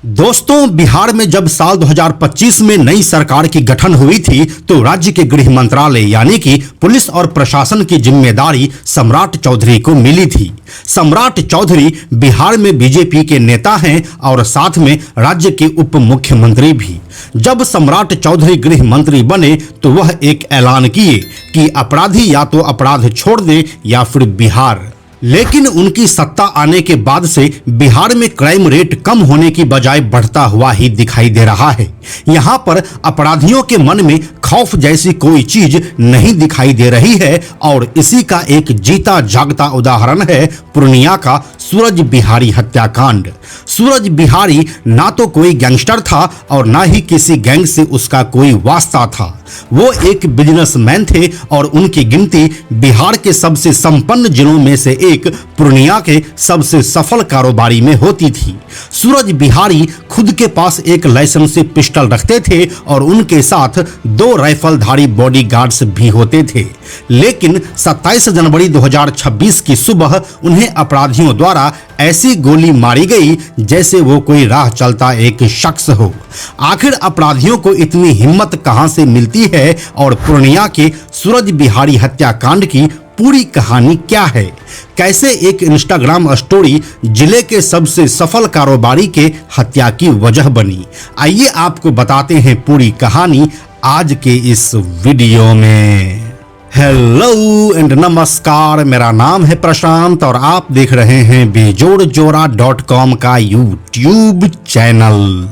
दोस्तों, बिहार में जब साल 2025 में नई सरकार की गठन हुई थी तो राज्य के गृह मंत्रालय यानी कि पुलिस और प्रशासन की जिम्मेदारी सम्राट चौधरी को मिली थी। सम्राट चौधरी बिहार में बीजेपी के नेता हैं और साथ में राज्य के उप मुख्यमंत्री भी। जब सम्राट चौधरी गृह मंत्री बने तो वह एक ऐलान किए कि अपराधी या तो अपराध छोड़ दे या फिर बिहार। लेकिन उनकी सत्ता आने के बाद से बिहार में क्राइम रेट कम होने की बजाय बढ़ता हुआ ही दिखाई दे रहा है। यहाँ पर अपराधियों के मन में खौफ जैसी कोई चीज नहीं दिखाई दे रही है और इसी का एक जीता जागता उदाहरण है पूर्णिया का सूरज बिहारी हत्याकांड। सूरज बिहारी ना तो कोई गैंगस्टर था और ना ही किसी गैंग से उसका कोई वास्ता था। वो एक बिजनेसमैन थे और उनकी गिनती बिहार के सबसे संपन्न जिलों में से एक पूर्णिया के सबसे सफल कारोबारी में होती थी। सूरज बिहारी खुद के पास एक लाइसेंसी पिस्टल रखते थे और उनके साथ 2 राइफलधारी बॉडीगार्ड्स भी होते थे। लेकिन 27 जनवरी 2026 की सुबह उन्हें अपराधियों द्वारा ऐसी गोली मारी गई जैसे वो कोई राह चलता एक शख्स हो। आखिर अपराधियों को इतनी हिम्मत कहां से मिलती है और पूर्णिया के सूरज बिहारी हत्याकांड की पूरी कहानी क्या है? कैसे एक इंस्टाग्राम स्टोरी जिले के सबसे सफल कारोबारी के हत्या की वजह बनी? आइए आपको बताते हैं पूरी कहानी आज के इस वीडियो में। हेलो एंड नमस्कार, मेरा नाम है प्रशांत और आप देख रहे हैं बेजोड़जोड़ा.com का यूट्यूब चैनल।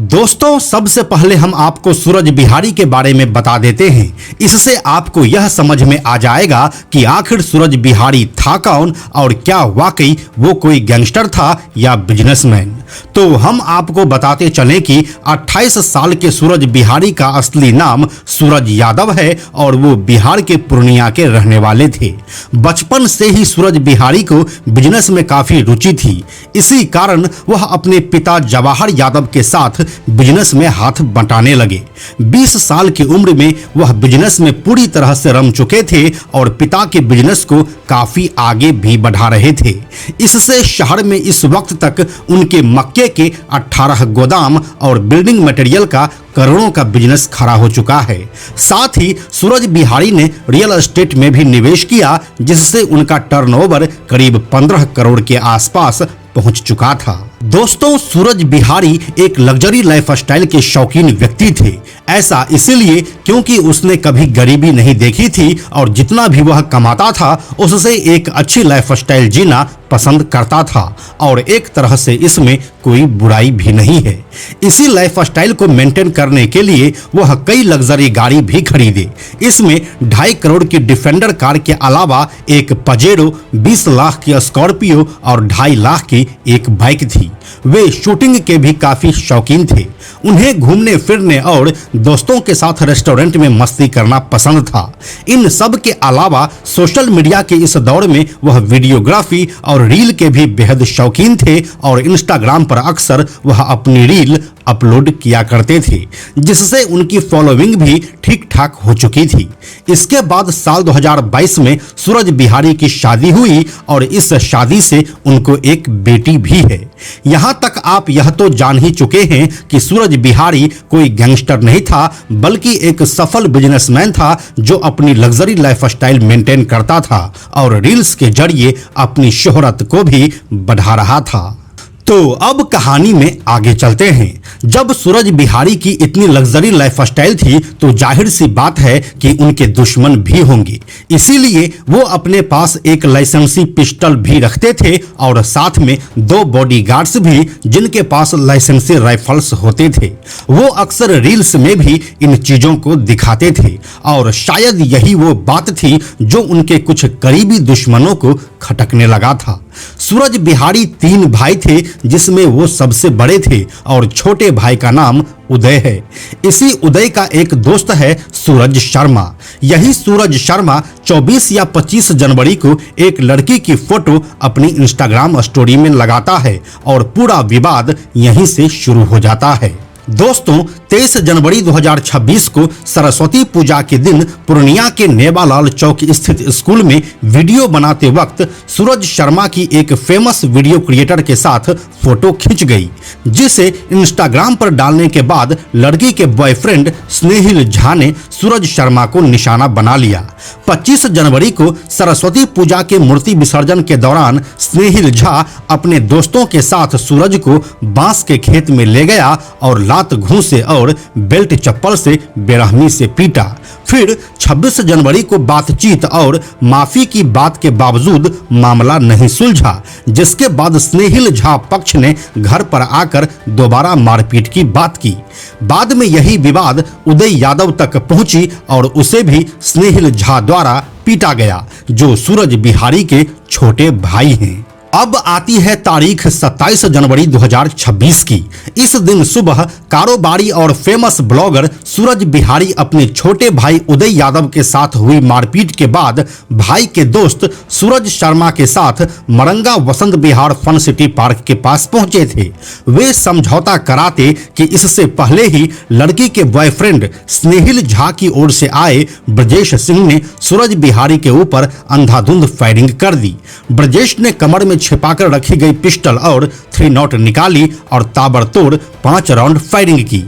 दोस्तों, सबसे पहले हम आपको सूरज बिहारी के बारे में बता देते हैं। इससे आपको यह समझ में आ जाएगा कि आखिर सूरज बिहारी था कौन और क्या वाकई वो कोई गैंगस्टर था या बिजनेसमैन। तो हम आपको बताते चलें कि 28 साल के सूरज बिहारी का असली नाम सूरज यादव है और वो बिहार के पूर्णिया के रहने वाले थे। बचपन से ही सूरज बिहारी को बिजनेस में काफी रुचि थी। इसी कारण वह अपने पिता जवाहर यादव के साथ बिजनेस में हाथ बंटाने लगे। 20 साल की उम्र में वह बिजनेस में पूरी तरह से रम चुके थे और पिता के बिजनेस को काफी आगे भी बढ़ा रहे थे। इससे शहर में इस वक्त तक उनके मक्के के 18 गोदाम और बिल्डिंग मटेरियल का करोड़ों का बिजनेस खड़ा हो चुका है। साथ ही सूरज बिहारी ने रियल एस्टेट में भी निवेश किया जिससे उनका टर्नओवर करीब 15 करोड़ के आसपास पहुंच चुका था। दोस्तों, सूरज बिहारी एक लग्जरी लाइफस्टाइल के शौकीन व्यक्ति थे। ऐसा इसीलिए क्योंकि उसने कभी गरीबी नहीं देखी थी और जितना भी वह कमाता था उससे एक अच्छी लाइफस्टाइल जीना पसंद करता था और एक तरह से इसमें कोई बुराई भी नहीं है। इसी लाइफस्टाइल को मेंटेन करने के लिए वह कई लग्जरी गाड़ी भी खरीदे। इसमें 2.5 करोड़ की डिफेंडर कार के अलावा एक पजेरो, 20 लाख की स्कॉर्पियो और 2.5 लाख की एक बाइक थी। वे शूटिंग के भी काफी शौकीन थे। उन्हें घूमने फिरने और दोस्तों के साथ रेस्टोरेंट में मस्ती करना पसंद था। इन सब के अलावा सोशल मीडिया के इस दौर में वह वीडियोग्राफी और रील के भी बेहद शौकीन थे और इंस्टाग्राम पर अक्सर वह अपनी रील अपलोड किया करते थे जिससे उनकी फॉलोइंग भी ठीक ठाक हो चुकी थी। इसके बाद साल 2022 में सूरज बिहारी की शादी हुई और इस शादी से उनको एक बेटी भी है। यहाँ तक आप यह तो जान ही चुके हैं कि सूरज बिहारी कोई गैंगस्टर नहीं था बल्कि एक सफल बिजनेसमैन था जो अपनी लग्जरी लाइफस्टाइल मेंटेन करता था और रील्स के जरिए अपनी शोहरत को भी बढ़ा रहा था। तो अब कहानी में आगे चलते हैं। जब सूरज बिहारी की इतनी लग्जरी लाइफस्टाइल थी तो जाहिर सी बात है कि उनके दुश्मन भी होंगे। इसीलिए वो अपने पास एक लाइसेंसी पिस्टल भी रखते थे और साथ में 2 बॉडीगार्ड्स भी जिनके पास लाइसेंसी राइफल्स होते थे। वो अक्सर रील्स में भी इन चीजों को दिखाते थे और शायद यही वो बात थी जो उनके कुछ करीबी दुश्मनों को खटकने लगा था। सूरज बिहारी 3 भाई थे जिसमें वो सबसे बड़े थे और छोटे भाई का नाम उदय है। इसी उदय का एक दोस्त है सूरज शर्मा। यही सूरज शर्मा 24 या 25 जनवरी को एक लड़की की फोटो अपनी इंस्टाग्राम स्टोरी में लगाता है और पूरा विवाद यहीं से शुरू हो जाता है। दोस्तों 23 जनवरी 2026 को सरस्वती पूजा के दिन पूर्णिया के नेवालाल चौक स्थित स्कूल में वीडियो बनाते वक्त सूरज शर्मा की एक फेमस वीडियो क्रिएटर के साथ फोटो खिंच गई, जिसे इंस्टाग्राम पर डालने के बाद लड़की के बॉयफ्रेंड स्नेहिल झा ने सूरज शर्मा को निशाना बना लिया। 25 जनवरी को सरस्वती पूजा के मूर्ति विसर्जन के दौरान स्नेहिल झा अपने दोस्तों के साथ सूरज को बांस के खेत में ले गया और लात घूंसे और बेल्ट चप्पल से बेरहमी से पीटा। फिर 26 जनवरी को बातचीत और माफी की बात के बावजूद मामला नहीं सुलझा, जिसके बाद स्नेहिल झा पक्ष ने घर पर आकर दोबारा मारपीट की बात की। बाद में यही विवाद उदय यादव तक पहुंची और उसे भी स्नेहिल झा द्वारा पीटा गया, जो सूरज बिहारी के छोटे भाई हैं। अब आती है तारीख 27 जनवरी 2026 की। इस दिन सुबह कारोबारी और फेमस ब्लॉगर सूरज बिहारी अपने छोटे भाई उदय यादव के साथ हुई मारपीट के बाद भाई के दोस्त सूरज शर्मा के साथ Maranga Vasant Vihar fun city park के पास पहुंचे थे। वे समझौता कराते कि इससे पहले ही लड़की के बॉयफ्रेंड स्नेहिल झा की ओर से आए ब्रजेश सिंह ने सूरज बिहारी के ऊपर अंधाधुंध फायरिंग कर दी। ब्रजेश ने कमर में छिपाकर रखी गई पिस्टल और 3-0 निकाली और ताबड़तोड़ 5 राउंड फायरिंग की।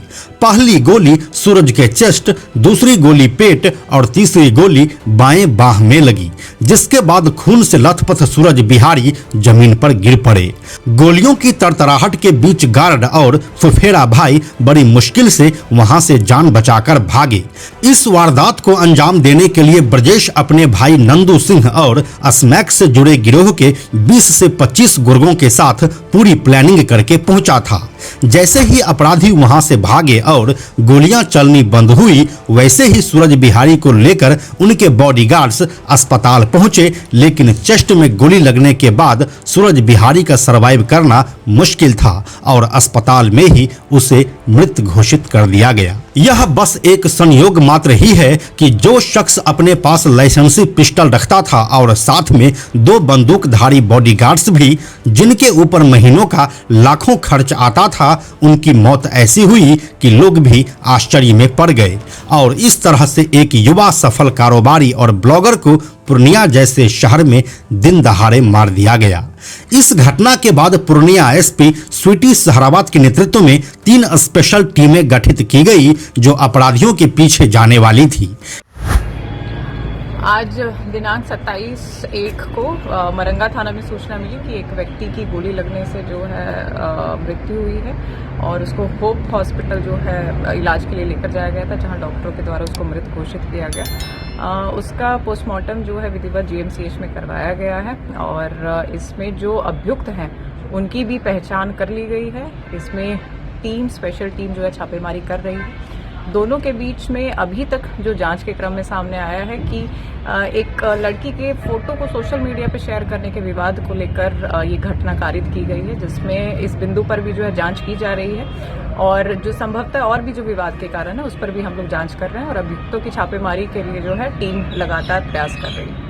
पहली गोली सूरज के चेस्ट, दूसरी गोली पेट और तीसरी गोली बाएं बाह में लगी, जिसके बाद खून से लथपथ सूरज बिहारी जमीन पर गिर पड़े। गोलियों की तरतराहट के बीच गार्ड और फुफेरा भाई बड़ी मुश्किल से वहां से जान बचाकर भागे। इस वारदात को अंजाम देने के लिए ब्रजेश अपने भाई नंदू सिंह और स्मैक से जुड़े गिरोह के 20 से 25 गुर्गों के साथ पूरी प्लानिंग करके पहुंचा था। जैसे ही अपराधी वहां से भागे और गोलियां चलनी बंद हुई, वैसे ही सूरज बिहारी को लेकर उनके बॉडीगार्ड्स अस्पताल पहुंचे, लेकिन चेस्ट में गोली लगने के बाद सूरज बिहारी का सरवाइव करना मुश्किल था और अस्पताल में ही उसे मृत घोषित कर दिया गया। यह बस एक संयोग मात्र ही है कि जो शख्स अपने पास लाइसेंसी पिस्टल रखता था और साथ में 2 बंदूकधारी बॉडीगार्ड्स भी, जिनके ऊपर महीनों का लाखों खर्च आता था, उनकी मौत ऐसी हुई कि लोग भी आश्चर्य में पड़ गए। और इस तरह से एक युवा सफल कारोबारी और ब्लॉगर को पूर्णिया जैसे शहर में दिन दहाड़े मार दिया गया। इस घटना के बाद पूर्णिया एसपी स्वीटी सहरावत के नेतृत्व में 3 स्पेशल टीमें गठित की गई, जो अपराधियों के पीछे जाने वाली थी। आज दिनांक 27/1 को मरंगा थाना में सूचना मिली कि एक व्यक्ति की गोली लगने से जो है मृत्यु हुई है और उसको होप हॉस्पिटल जो है इलाज के लिए लेकर जाया गया था, जहां डॉक्टरों के द्वारा उसको मृत घोषित किया गया। उसका पोस्टमार्टम जो है विधिवत जीएमसीएच में करवाया गया है और इसमें जो अभियुक्त हैं उनकी भी पहचान कर ली गई है। इसमें स्पेशल टीम जो है छापेमारी कर रही है। दोनों के बीच में अभी तक जो जांच के क्रम में सामने आया है कि एक लड़की के फोटो को सोशल मीडिया पे शेयर करने के विवाद को लेकर ये घटना कारित की गई है, जिसमें इस बिंदु पर भी जो है जांच की जा रही है और जो संभवतः और भी जो विवाद के कारण है उस पर भी हम लोग जांच कर रहे हैं और अभियुक्तों की छापेमारी के लिए जो है टीम लगातार प्रयास कर रही है।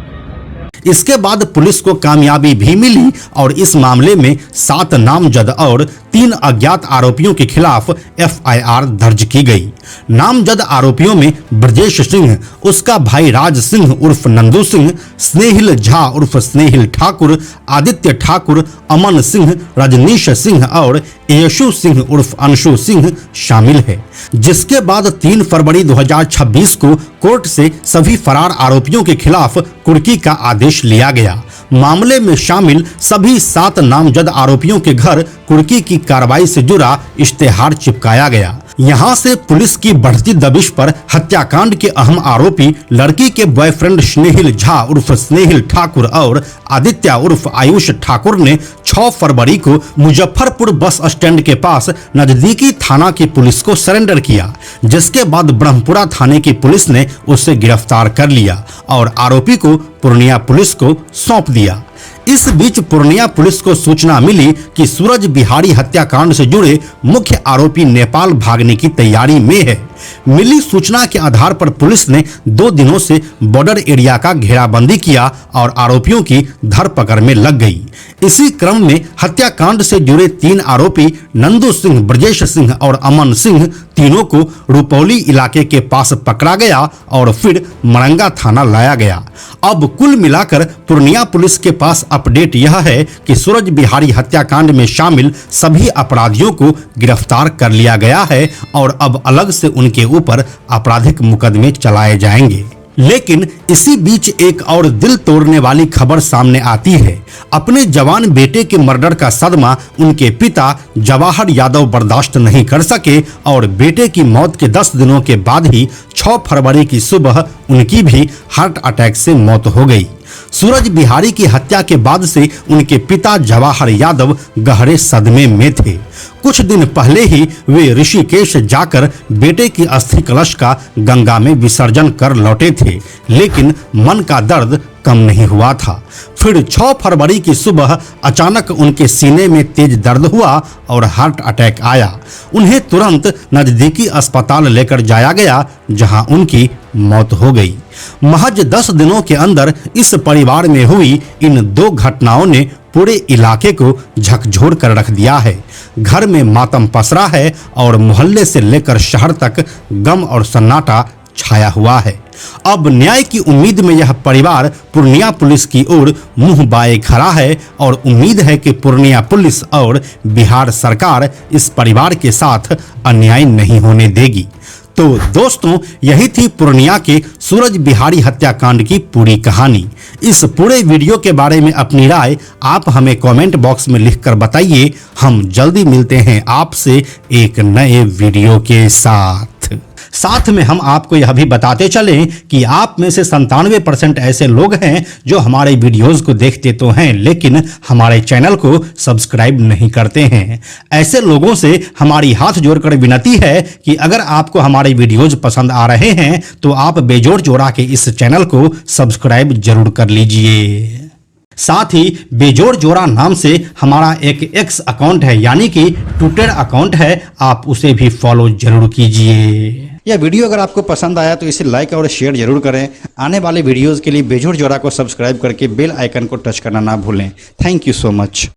इसके बाद पुलिस को कामयाबी भी मिली और इस मामले में 7 नामजद और 3 अज्ञात आरोपियों के खिलाफ एफआईआर दर्ज की गई। नामजद आरोपियों में ब्रजेश सिंह, उसका भाई राज सिंह उर्फ नंदू सिंह, स्नेहिल झा उर्फ स्नेहिल ठाकुर, आदित्य ठाकुर, अमन सिंह, रजनीश सिंह और यशु सिंह उर्फ अंशु सिंह शामिल है। जिसके बाद 3 फरवरी 2026 को कोर्ट से सभी फरार आरोपियों के खिलाफ कुर्की का आदेश लिया गया। मामले में शामिल सभी 7 नामजद आरोपियों के घर कुर्की की कार्रवाई से जुड़ा इश्तेहार चिपकाया गया। यहाँ से पुलिस की बढ़ती दबिश पर हत्याकांड के अहम आरोपी लड़की के बॉयफ्रेंड स्नेहिल झा उर्फ स्नेहिल ठाकुर और आदित्य उर्फ आयुष ठाकुर ने 6 फरवरी को मुजफ्फरपुर बस स्टैंड के पास नजदीकी थाना की पुलिस को सरेंडर किया, जिसके बाद ब्रह्मपुरा थाने की पुलिस ने उसे गिरफ्तार कर लिया और आरोपी को पूर्णिया पुलिस को सौंप दिया। इस बीच पूर्णिया पुलिस को सूचना मिली कि सूरज बिहारी हत्याकांड से जुड़े मुख्य आरोपी नेपाल भागने की तैयारी में है। मिली सूचना के आधार पर पुलिस ने 2 दिनों से बॉर्डर एरिया का घेराबंदी किया और आरोपियों की धरपकड़ में लग गई। इसी क्रम में हत्याकांड से जुड़े 3 आरोपी नंदू सिंह, ब्रजेश सिंह और अमन सिंह तीनों को रुपौली इलाके के पास पकड़ा गया और फिर मरंगा थाना लाया गया। अब कुल मिलाकर पूर्णिया पुलिस के पास अपडेट यह है कि सूरज बिहारी हत्याकांड में शामिल सभी अपराधियों को गिरफ्तार कर लिया गया है और अब अलग से उनके ऊपर आपराधिक मुकदमे चलाए जाएंगे। लेकिन इसी बीच एक और दिल तोड़ने वाली खबर सामने आती है। अपने जवान बेटे के मर्डर का सदमा उनके पिता जवाहर यादव बर्दाश्त नहीं कर सके और बेटे की मौत के 10 दिनों के बाद ही 6 फरवरी की सुबह उनकी भी हार्ट अटैक से मौत हो गई। सूरज बिहारी की हत्या के बाद से उनके पिता जवाहर यादव गहरे सदमे में थे। कुछ दिन पहले ही वे ऋषिकेश जाकर बेटे की अस्थि कलश का गंगा में विसर्जन कर लौटे थे, लेकिन मन का दर्द कम नहीं हुआ था। फिर 6 फरवरी की सुबह अचानक उनके सीने में तेज दर्द हुआ और हार्ट अटैक आया। उन्हें तुरंत नजदीकी अस्पताल लेकर जाया गया, जहां उनकी मौत हो गई। महज 10 दिनों के अंदर इस परिवार में हुई इन 2 घटनाओं ने पूरे इलाके को झकझोर कर रख दिया है। घर में मातम पसरा है और मोहल्ले से लेकर शहर तक गम और सन्नाटा छाया हुआ है। अब न्याय की उम्मीद में यह परिवार पूर्णिया पुलिस की ओर मुंह बाए खड़ा है और उम्मीद है कि पूर्णिया पुलिस और बिहार सरकार इस परिवार के साथ अन्याय नहीं होने देगी। तो दोस्तों, यही थी पूर्णिया के सूरज बिहारी हत्याकांड की पूरी कहानी। इस पूरे वीडियो के बारे में अपनी राय आप हमें कमेंट बॉक्स में लिखकर बताइए। हम जल्दी मिलते हैं आपसे एक नए वीडियो के साथ में हम आपको यह भी बताते चलें कि आप में से 97% ऐसे लोग हैं जो हमारे वीडियोस को देखते तो हैं, लेकिन हमारे चैनल को सब्सक्राइब नहीं करते हैं। ऐसे लोगों से हमारी हाथ जोड़कर विनती है कि अगर आपको हमारे वीडियोस पसंद आ रहे हैं तो आप बेजोड़ जोड़ा के इस चैनल को सब्सक्राइब जरूर कर लीजिए। साथ ही बेजोड़ जोड़ा नाम से हमारा एक एक्स अकाउंट है, यानी कि ट्विटर अकाउंट है, आप उसे भी फॉलो जरूर कीजिए। यह वीडियो अगर आपको पसंद आया तो इसे लाइक और शेयर जरूर करें। आने वाले वीडियोस के लिए बेजोड़ जोड़ा को सब्सक्राइब करके बेल आइकन को टच करना ना भूलें। Thank you so much.